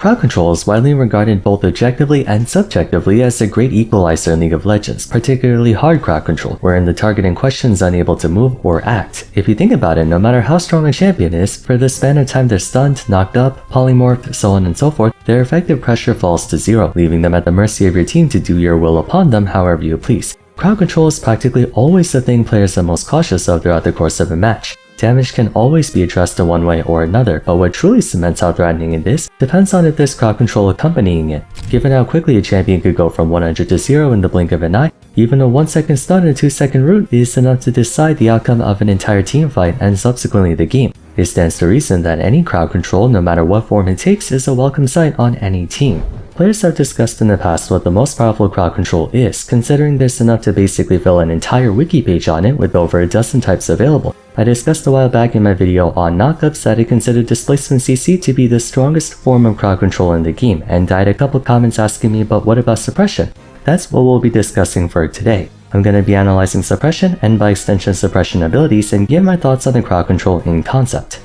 Crowd control is widely regarded both objectively and subjectively as a great equalizer in League of Legends, particularly hard crowd control, wherein the target in question is unable to move or act. If you think about it, no matter how strong a champion is, for the span of time they're stunned, knocked up, polymorphed, so on and so forth, their effective pressure falls to zero, leaving them at the mercy of your team to do your will upon them however you please. Crowd control is practically always the thing players are most cautious of throughout the course of a match. Damage can always be addressed in one way or another, but what truly cements how threatening it is depends on if there's crowd control accompanying it. Given how quickly a champion could go from 100 to 0 in the blink of an eye, even a 1-second stun and a 2-second root is enough to decide the outcome of an entire team fight and subsequently the game. It stands to reason that any crowd control, no matter what form it takes, is a welcome sight on any team. Players have discussed in the past what the most powerful crowd control is, considering there's enough to basically fill an entire wiki page on it with over a dozen types available. I discussed a while back in my video on knockups that I consider displacement CC to be the strongest form of crowd control in the game, and I had a couple comments asking me, but what about suppression? That's what we'll be discussing for today. I'm going to be analyzing suppression and by extension suppression abilities and give my thoughts on the crowd control in concept.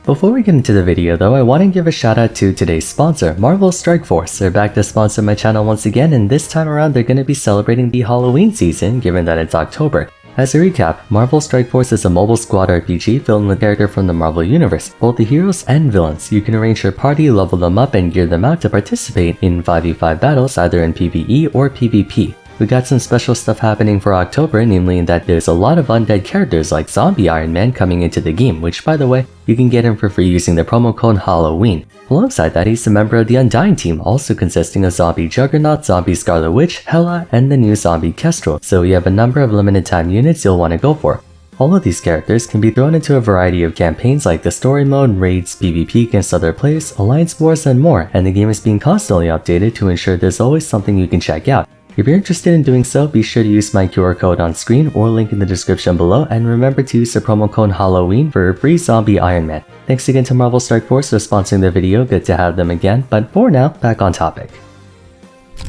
Before we get into the video though, I want to give a shout out to today's sponsor, Marvel Strike Force. They're back to sponsor my channel once again, and this time around they're going to be celebrating the Halloween season given that it's October. As a recap, Marvel Strike Force is a mobile squad RPG filled with characters from the Marvel Universe, both the heroes and villains. You can arrange your party, level them up, and gear them out to participate in 5v5 battles either in PvE or PvP. We got some special stuff happening for October, namely in that there's a lot of undead characters like Zombie Iron Man coming into the game, which by the way, you can get him for free using the promo code Halloween. Alongside that, he's a member of the Undying team, also consisting of Zombie Juggernaut, Zombie Scarlet Witch, Hela, and the new Zombie Kestrel, so you have a number of limited time units you'll want to go for. All of these characters can be thrown into a variety of campaigns like the story mode, raids, PvP against other players, alliance wars, and more, and the game is being constantly updated to ensure there's always something you can check out. If you're interested in doing so, be sure to use my QR code on screen or link in the description below, and remember to use the promo code Halloween for a free Zombie Iron Man. Thanks again to Marvel Strike Force for sponsoring the video, good to have them again, but for now, back on topic.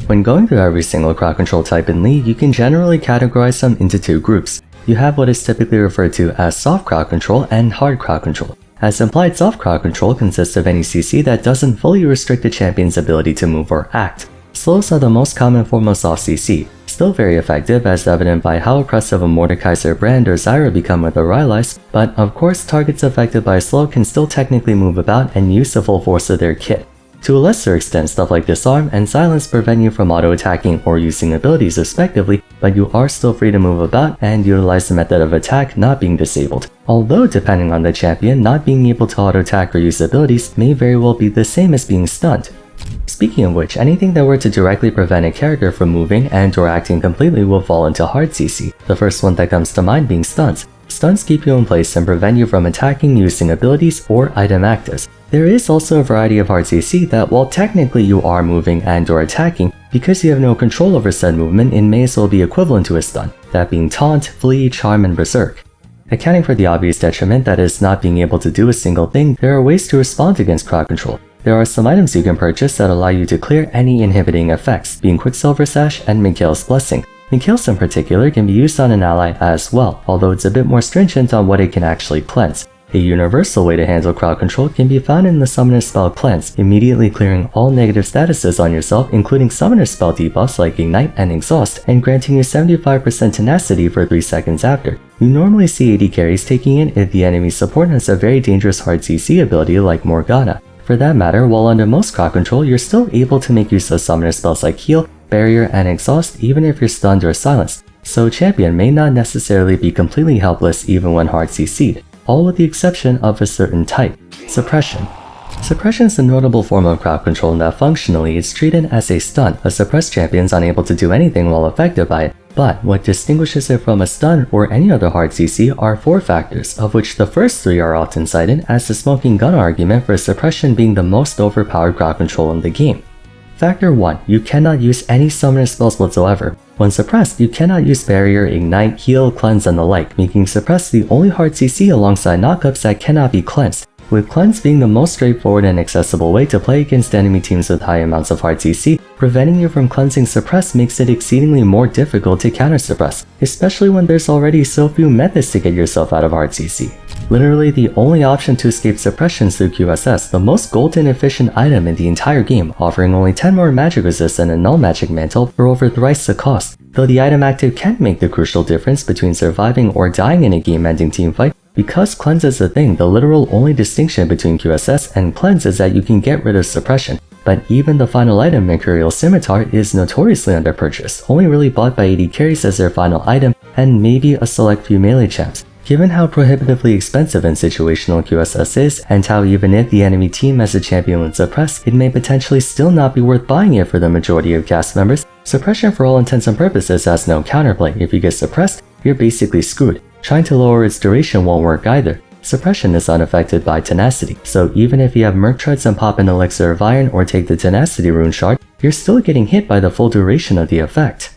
When going through every single crowd control type in League, you can generally categorize them into two groups. You have what is typically referred to as soft crowd control and hard crowd control. As implied, soft crowd control consists of any CC that doesn't fully restrict the champion's ability to move or act. Slows are the most common form of soft CC, still very effective as evident by how oppressive a Mordekaiser Brand or Zyra become with a Rylai's, but of course targets affected by slow can still technically move about and use the full force of their kit. To a lesser extent, stuff like Disarm and Silence prevent you from auto-attacking or using abilities respectively, but you are still free to move about and utilize the method of attack not being disabled. Although depending on the champion, not being able to auto-attack or use abilities may very well be the same as being stunned. Speaking of which, anything that were to directly prevent a character from moving and or acting completely will fall into hard CC, the first one that comes to mind being stuns. Stuns keep you in place and prevent you from attacking using abilities or item actives. There is also a variety of hard CC that while technically you are moving and or attacking, because you have no control over said movement, it may as well be equivalent to a stun, that being Taunt, Flee, Charm, and Berserk. Accounting for the obvious detriment that is not being able to do a single thing, there are ways to respond against crowd control. There are some items you can purchase that allow you to clear any inhibiting effects, being Quicksilver Sash and Mikhail's Blessing. Mikhail's in particular can be used on an ally as well, although it's a bit more stringent on what it can actually cleanse. A universal way to handle crowd control can be found in the Summoner spell Cleanse, immediately clearing all negative statuses on yourself, including Summoner spell debuffs like Ignite and Exhaust, and granting you 75% tenacity for 3 seconds after. You normally see AD carries taking it if the enemy's support has a very dangerous hard CC ability like Morgana. For that matter, while under most crowd control, you're still able to make use of Summoner spells like Heal, Barrier, and Exhaust even if you're stunned or silenced, so champion may not necessarily be completely helpless even when hard CC'd, all with the exception of a certain type, Suppression. Suppression is a notable form of crowd control in that functionally it's treated as a stun. A suppressed champion is unable to do anything while affected by it, but what distinguishes it from a stun or any other hard CC are 4 factors, of which the first 3 are often cited as the smoking gun argument for suppression being the most overpowered crowd control in the game. Factor 1. You cannot use any summoner spells whatsoever. When suppressed, you cannot use Barrier, Ignite, Heal, Cleanse, and the like, making suppressed the only hard CC alongside knockups that cannot be cleansed, with Cleanse being the most straightforward and accessible way to play against enemy teams with high amounts of hard CC. Preventing you from cleansing Suppress makes it exceedingly more difficult to counter Suppress, especially when there's already so few methods to get yourself out of hard CC. literally the only option to escape suppressions through QSS, the most golden efficient item in the entire game, offering only 10 more magic resist and a null magic mantle for over thrice the cost. Though the item active can make the crucial difference between surviving or dying in a game-ending teamfight, because Cleanse is a thing, the literal only distinction between QSS and Cleanse is that you can get rid of suppression. But even the final item, Mercurial Scimitar, is notoriously underpurchased, only really bought by AD carries as their final item, and maybe a select few melee champs. Given how prohibitively expensive and situational QSS is, and how even if the enemy team has a champion with suppress, it may potentially still not be worth buying it for the majority of cast members, Suppression for all intents and purposes has no counterplay. If you get suppressed, you're basically screwed. Trying to lower its duration won't work either. Suppression is unaffected by Tenacity, so even if you have Merc Treads and pop an Elixir of Iron or take the Tenacity rune shard, you're still getting hit by the full duration of the effect.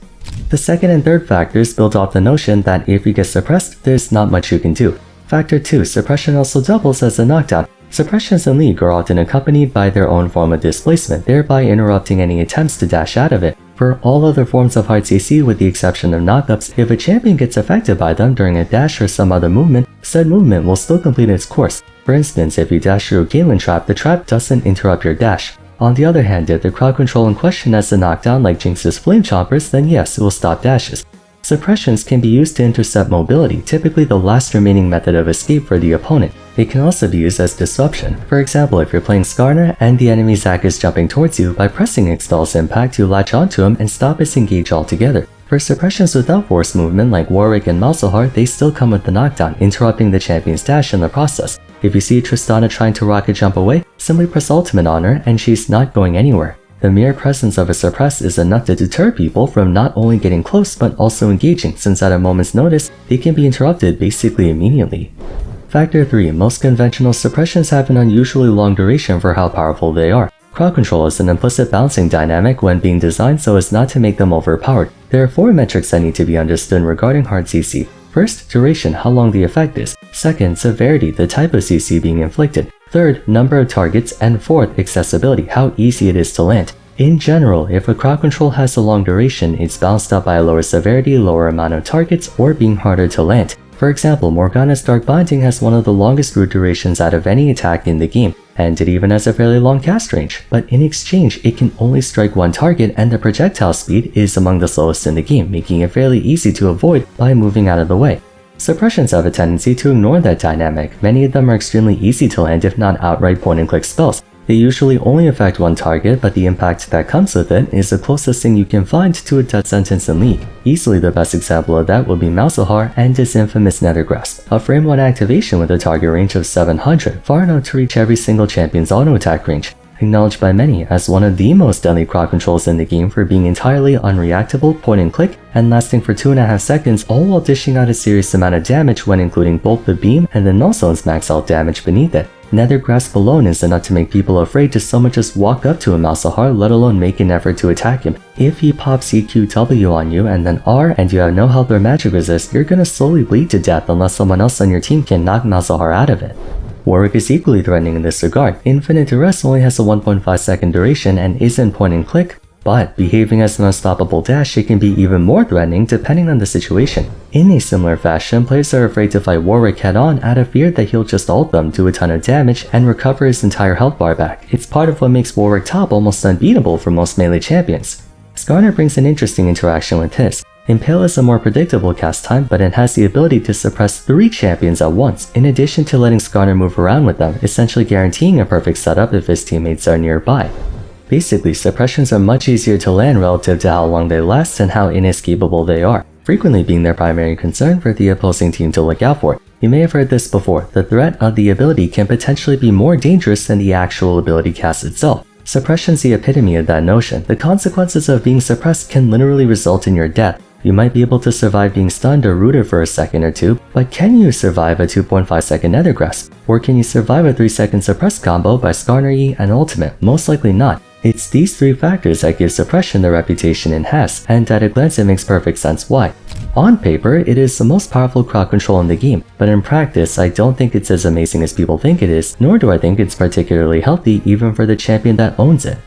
The second and third factors build off the notion that if you get suppressed, there's not much you can do. Factor 2. Suppression also doubles as a knockdown. Suppressions in League are often accompanied by their own form of displacement, thereby interrupting any attempts to dash out of it. For all other forms of hard CC with the exception of knockups, if a champion gets affected by them during a dash or some other movement, said movement will still complete its course. For instance, if you dash through a Galen trap, the trap doesn't interrupt your dash. On the other hand, if the crowd control in question has a knockdown like Jinx's Flame Chompers, then yes, it will stop dashes. Suppressions can be used to intercept mobility, typically the last remaining method of escape for the opponent. It can also be used as disruption. For example, if you're playing Skarner and the enemy Zac is jumping towards you, by pressing Extol's impact you latch onto him and stop his engage altogether. For suppressions without force movement like Warwick and Malzahar, they still come with the knockdown, interrupting the champion's dash in the process. If you see Tristana trying to rocket jump away, simply press ultimate on her and she's not going anywhere. The mere presence of a suppress is enough to deter people from not only getting close but also engaging, since at a moment's notice, they can be interrupted basically immediately. Factor 3. Most conventional suppressions have an unusually long duration for how powerful they are. Crowd control is an implicit balancing dynamic when being designed so as not to make them overpowered. There are 4 metrics that need to be understood regarding hard CC. First, duration, how long the effect is. Second, severity, the type of CC being inflicted. Third, number of targets. And fourth, accessibility, how easy it is to land. In general, if a crowd control has a long duration, it's balanced out by a lower severity, lower amount of targets, or being harder to land. For example, Morgana's Dark Binding has one of the longest root durations out of any attack in the game, and it even has a fairly long cast range, but in exchange it can only strike one target and the projectile speed is among the slowest in the game, making it fairly easy to avoid by moving out of the way. Suppressions have a tendency to ignore that dynamic. Many of them are extremely easy to land if not outright point-and-click spells. They usually only affect one target, but the impact that comes with it is the closest thing you can find to a death sentence in League. Easily the best example of that would be Malzahar and his infamous Nether Grasp, a frame 1 activation with a target range of 700, far enough to reach every single champion's auto attack range. Acknowledged by many as one of the most deadly crowd controls in the game for being entirely unreactable, point and click, and lasting for 2.5 seconds, all while dishing out a serious amount of damage when including both the beam and the null zone's max out damage beneath it. Nether Grasp alone is enough to make people afraid to so much as walk up to a Malzahar, let alone make an effort to attack him. If he pops EQW on you and then R and you have no health or magic resist, you're gonna slowly bleed to death unless someone else on your team can knock Malzahar out of it. Warwick is equally threatening in this regard. Infinite Duress only has a 1.5 second duration and isn't point and click, but behaving as an unstoppable dash, it can be even more threatening depending on the situation. In a similar fashion, players are afraid to fight Warwick head-on out of fear that he'll just ult them, do a ton of damage, and recover his entire health bar back. It's part of what makes Warwick top almost unbeatable for most melee champions. Skarner brings an interesting interaction with his. Impale is a more predictable cast time, but it has the ability to suppress 3 champions at once, in addition to letting Skarner move around with them, essentially guaranteeing a perfect setup if his teammates are nearby. Basically, suppressions are much easier to land relative to how long they last and how inescapable they are, frequently being their primary concern for the opposing team to look out for. You may have heard this before, the threat of the ability can potentially be more dangerous than the actual ability cast itself. Suppression's the epitome of that notion. The consequences of being suppressed can literally result in your death. You might be able to survive being stunned or rooted for a second or two, but can you survive a 2.5 second Nether Grasp? Or can you survive a 3 second suppress combo by Skarner E and ultimate? Most likely not. It's these 3 factors that give Suppression the reputation it has, and at a glance it makes perfect sense why. On paper, it is the most powerful crowd control in the game, but in practice I don't think it's as amazing as people think it is, nor do I think it's particularly healthy even for the champion that owns it.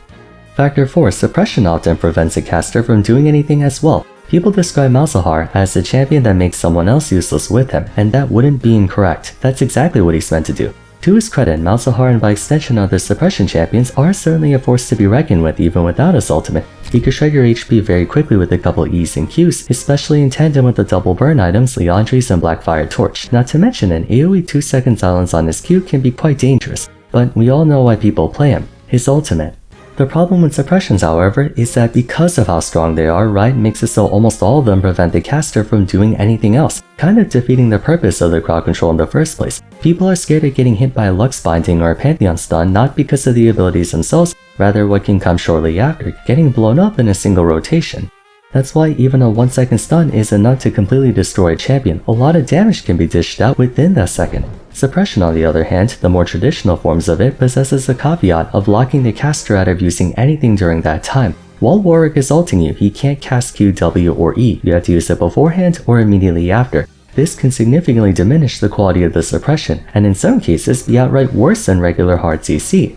Factor 4. Suppression often prevents a caster from doing anything as well. People describe Malzahar as a champion that makes someone else useless with him, and that wouldn't be incorrect. That's exactly what he's meant to do. To his credit, Malzahar and by extension other suppression champions are certainly a force to be reckoned with even without his ultimate. He could shred your HP very quickly with a couple E's and Q's, especially in tandem with the double burn items Leandri's and Blackfire Torch. Not to mention an AoE 2-second silence on his Q can be quite dangerous, but we all know why people play him, his ultimate. The problem with suppressions, however, is that because of how strong they are, Riot makes it so almost all of them prevent the caster from doing anything else, kind of defeating the purpose of the crowd control in the first place. People are scared of getting hit by a Lux Binding or a Pantheon stun not because of the abilities themselves, rather what can come shortly after, getting blown up in a single rotation. That's why even a 1-second stun is enough to completely destroy a champion. A lot of damage can be dished out within that second. Suppression, on the other hand, the more traditional forms of it, possesses the caveat of locking the caster out of using anything during that time. While Warwick is ulting you, he can't cast Q, W, or E. You have to use it beforehand or immediately after. This can significantly diminish the quality of the suppression, and in some cases be outright worse than regular hard CC.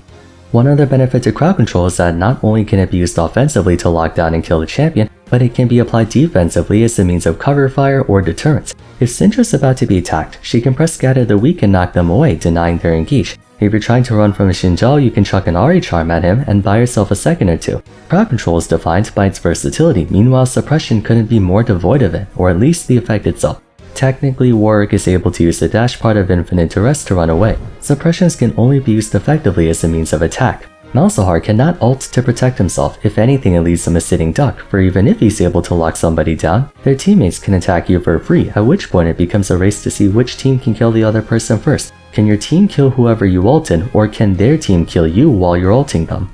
One other benefit to crowd control is that not only can it be used offensively to lock down and kill the champion, but it can be applied defensively as a means of cover fire or deterrence. If Syndra's about to be attacked, she can press scatter the weak and knock them away, denying their engage. If you're trying to run from a Xinjiao, you can chuck an Ahri charm at him and buy yourself a second or two. Crowd control is defined by its versatility, meanwhile suppression couldn't be more devoid of it, or at least the effect itself. Technically, Warwick is able to use the dash part of Infinite Duress to run away. Suppressions can only be used effectively as a means of attack. Malzahar cannot ult to protect himself. If anything, it leaves him a sitting duck, for even if he's able to lock somebody down, their teammates can attack you for free, at which point it becomes a race to see which team can kill the other person first. Can your team kill whoever you ult in, or can their team kill you while you're ulting them?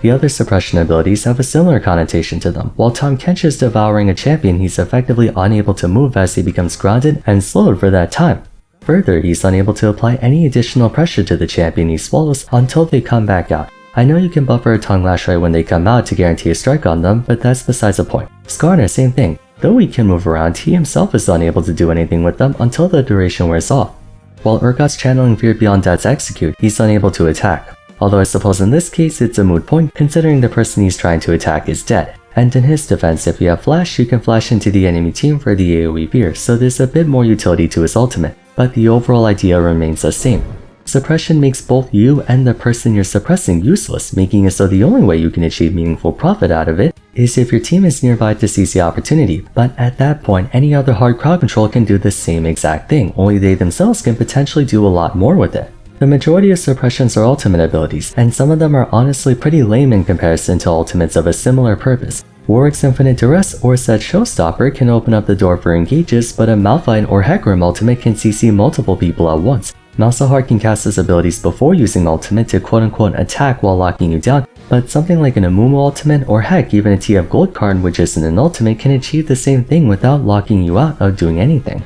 The other suppression abilities have a similar connotation to them. While Tahm Kench is devouring a champion, he's effectively unable to move as he becomes grounded and slowed for that time. Further, he's unable to apply any additional pressure to the champion he swallows until they come back out. I know you can buffer a tongue lash right when they come out to guarantee a strike on them, but that's besides the point. Skarner, same thing. Though he can move around, he himself is unable to do anything with them until the duration wears off. While Urgot's channeling Fear Beyond Death's execute, he's unable to attack. Although I suppose in this case it's a moot point considering the person he's trying to attack is dead. And in his defense, if you have flash, you can flash into the enemy team for the AoE Fear, so there's a bit more utility to his ultimate, but the overall idea remains the same. Suppression makes both you and the person you're suppressing useless, making it so the only way you can achieve meaningful profit out of it is if your team is nearby to seize the opportunity, but at that point any other hard crowd control can do the same exact thing, only they themselves can potentially do a lot more with it. The majority of suppressions are ultimate abilities, and some of them are honestly pretty lame in comparison to ultimates of a similar purpose. Warwick's Infinite Duress or said Showstopper can open up the door for engages, but a Malphite or Hecarim ultimate can CC multiple people at once. Malzahar can cast his abilities before using ultimate to quote-unquote attack while locking you down, but something like an Amumu ultimate or heck even a TF Gold card which isn't an ultimate can achieve the same thing without locking you out of doing anything.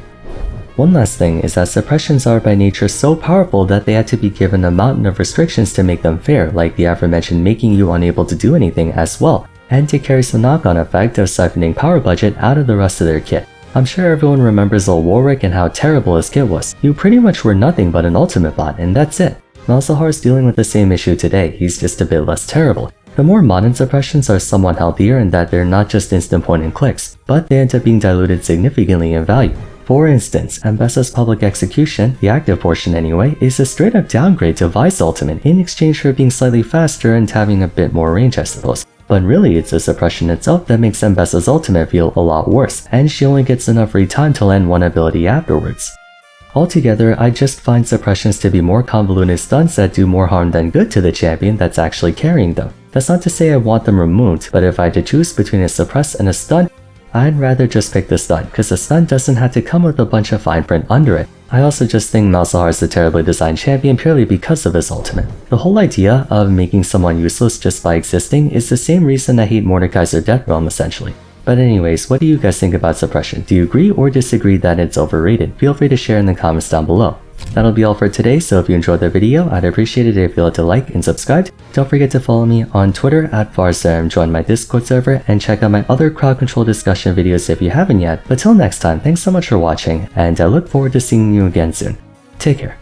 One last thing is that suppressions are by nature so powerful that they had to be given a mountain of restrictions to make them fair, like the aforementioned making you unable to do anything as well, and it carries the knock-on effect of siphoning power budget out of the rest of their kit. I'm sure everyone remembers old Warwick and how terrible his kit was. You pretty much were nothing but an ultimate bot, and that's it. Malzahar's dealing with the same issue today, he's just a bit less terrible. The more modern suppressions are somewhat healthier in that they're not just instant point and clicks, but they end up being diluted significantly in value. For instance, Ambessa's public execution, the active portion anyway, is a straight up downgrade to Vi's ultimate in exchange for being slightly faster and having a bit more range I suppose. But really it's the suppression itself that makes Ambessa's ultimate feel a lot worse, and she only gets enough free time to land one ability afterwards. Altogether, I just find suppressions to be more convoluted stunts that do more harm than good to the champion that's actually carrying them. That's not to say I want them removed, but if I had to choose between a suppress and a stun, I'd rather just pick the stun, cause the stun doesn't have to come with a bunch of fine print under it. I also just think Malzahar is a terribly designed champion purely because of his ultimate. The whole idea of making someone useless just by existing is the same reason I hate Mordekai's Death Realm essentially. But anyways, what do you guys think about suppression? Do you agree or disagree that it's overrated? Feel free to share in the comments down below. That'll be all for today, so if you enjoyed the video, I'd appreciate it if you like to like and subscribe. Don't forget to follow me on Twitter @Vars, join my Discord server, and check out my other crowd control discussion videos if you haven't yet. But till next time, thanks so much for watching, and I look forward to seeing you again soon. Take care.